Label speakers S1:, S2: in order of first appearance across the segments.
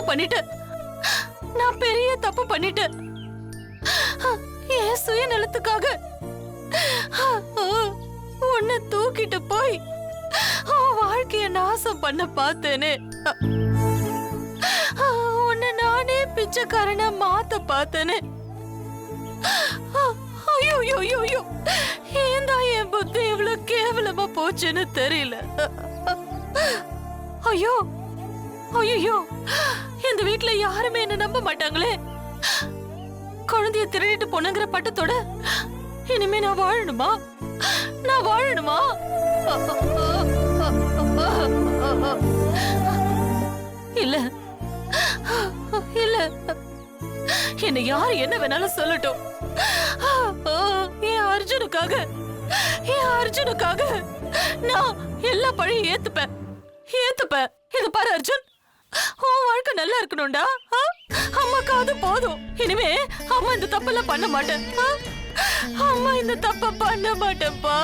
S1: பண்ணிட்டேன். நான் பெரிய தப்பு பண்ணிட்டேன். என் சுயநலத்துக்காக உன்னை தூக்கிட்டு போய் வாழ்க்கைய நாசம் பண்ண பார்த்தேனே. உன்னை நானே பிச்சைக்காரனா மாத்த பார்த்தேனே. ஐயோ, ஏந்தா என் புத்தி இவ்வளவு கேவலமா போச்சுன்னு தெரியல. ஐயோ, இந்த வீட்டுல யாருமே என்ன நம்ப மாட்டாங்களே. குழந்தைய திருடிட்டு போனங்கிற பட்டத்தோட இனிமே நான் வாழணுமா? இல்ல, என்ன யாரு என்ன வேணாலும் சொல்லட்டும். என் அர்ஜுனுக்காக நான் எல்லா பழியும் ஏத்துப்பேன். இது பாரு அர்ஜுன், உன் வாழ்க்கை நல்லா இருக்கணும்டா. அம்மாக்கு அது போதும். இனிமே அம்மா இந்த தப்பெல்லாம் பண்ண மாட்டேன். அம்மா இந்த தப்ப பண்ண மாட்டேன்ப்பா.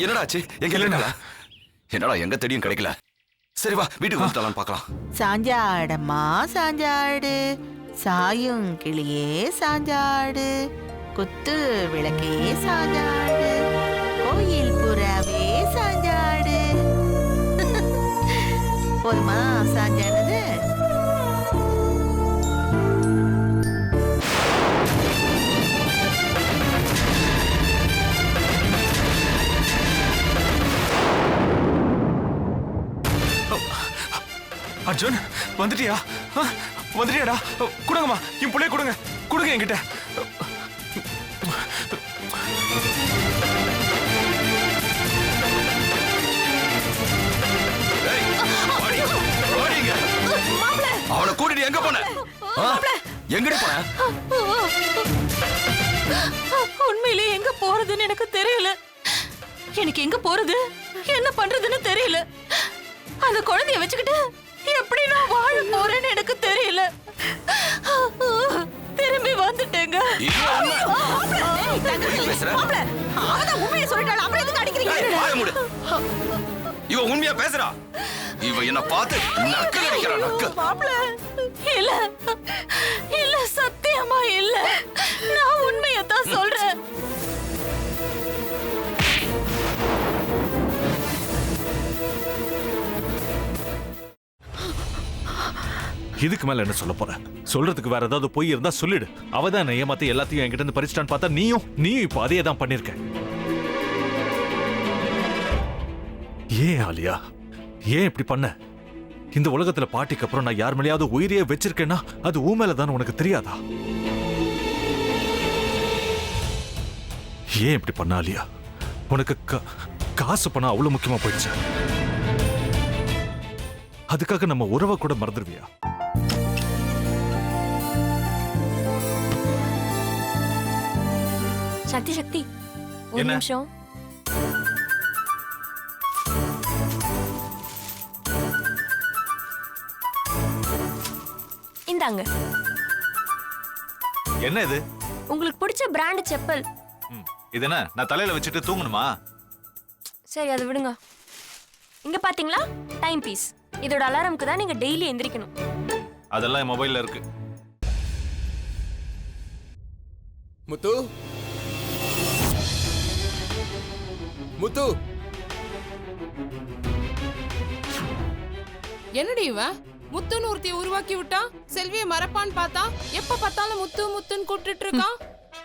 S2: என்னடா ஆச்சு? எங்க இல்லைங்களா? என்னடா எங்க தேடியும் கிடைக்கல. சரி வா, வீட்டுக்கு வந்துடலாம், பார்க்கலாம்.
S3: சாஞ்சாடம்மா சாஞ்சாடு, சாயும் கிளியே சாஞ்சாடு, குத்து விளக்கே சாஞ்சாடு, கோயில் புறாவே சாஞ்சாடு. போதுமா சாஞ்சானது?
S4: அர்ஜுன், வந்துட்டியா? வந்துட்டியாடா? கொடுங்கம்மா, என் பிள்ளைய கொடுங்க என்கிட்ட.
S2: அவனை கூட்டிட்டு எங்க போன? எங்கடி போன?
S1: உண்மையிலேயே எங்க போறதுன்னு எனக்கு தெரியல. எனக்கு எங்க போறது, என்ன பண்றதுன்னு தெரியல. அந்த குழந்தைய வச்சுக்கிட்டு எப்படி நான் வாழ போறேன்னு எனக்கு தெரியல. திரும்பி வந்துட்டேங்க.
S2: இவ உண்மையா பேசுறா? இவ என்ன பார்த்து நக்கல் அடிக்கிறா.
S1: இல்ல, சத்தியமா இல்ல. நான் உண்மையத்தான் சொல்றேன்.
S4: இதுக்கு மேல என்ன சொல்ல போற? சொல்றதுக்கு வேற ஏதாவது பொய் இருந்தா சொல்லிடு. அவதான் ஏமாத்தி எல்லாத்தையும் என்கிட்ட இருந்து பறிச்சிட்டான்னு பார்த்தா நீயும் இப்ப அதே தான் பண்ணிருக்க. ஏன் ஆலியா, ஏன் இப்படி பண்ண? இந்த உலகத்துல பாட்டிக்கு அப்புறம் நான் யார் மேலேயாவது உயிரையே வச்சிருக்கேன்னா அது ஊ மேலதான் உனக்கு தெரியாதா? ஏன் இப்படி பண்ண ஆலியா? உனக்கு காசு பணம் அவ்வளவு முக்கியமா போயிடுச்சு. அதுக்காக நம்ம உறவை கூட மறந்துடுவியா?
S5: சக்தி ஒரு நிமிஷம். இந்தாங்க.
S4: என்ன இது?
S5: உங்களுக்கு பிடிச்ச பிராண்ட் செப்பல்.
S4: இது என்ன நான் தலையில வச்சுட்டு தூங்கணுமா?
S5: சரி, அதை விடுங்க. இங்க பாத்தீங்களா, டைம் பீஸ். இதோட அலாரம்க்கு தான் நீங்க டெய்லி எந்திரிக்கணும்.
S4: அதெல்லாம் என் மொபைல்ல இருக்கு.
S6: முத்து, முத்து,
S7: என்னடி இவன் முத்துன்னு ஒருத்திய உருவாக்கி விட்டா? செல்வியை மறப்பான்னு பார்த்தா எப்ப பார்த்தாலும் முத்து முத்துன்னு கூப்பிட்டு இருக்கான்.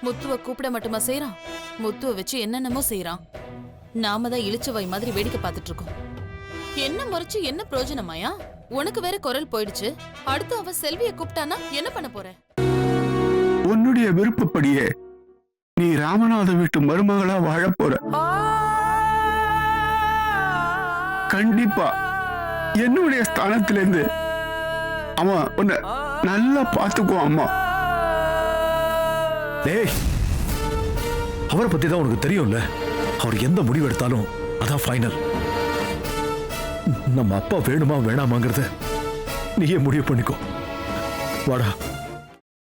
S8: முத்துவ கூப்பிட மட்டுமா செய்யறான்? முத்துவ வச்சு என்னென்னமோ செய்யறான். நாம தான் இளிச்சவாய் மாதிரி வேடிக்கை பார்த்துட்டு இருக்கோம். என்ன முறைச்சு என்ன பிரயோஜனமாயா? உனக்கு வேற குரல் போயிடுச்சு. அடுத்து அவ செல்விய கூப்பிட்டானா என்ன பண்ண போற?
S9: உன்னுடைய விருப்பப்படியே நீ ராமநாத வீட்டு மருமகளா வாழ போற. கண்டிப்பா என்னுடைய ஸ்தானத்திலிருந்து அவன் உன்னை நல்லா பாத்துக்குவான். அம்மா,
S10: டேய், அவரை பத்தி தான் உனக்கு தெரியும்ல. அவர் எந்த முடிவு எடுத்தாலும் அதான் ஃபைனல். நம்ம அப்பா வேணுமா வேணாமாங்கிறத நீயே முடிவு பண்ணிக்கோ. வாடா.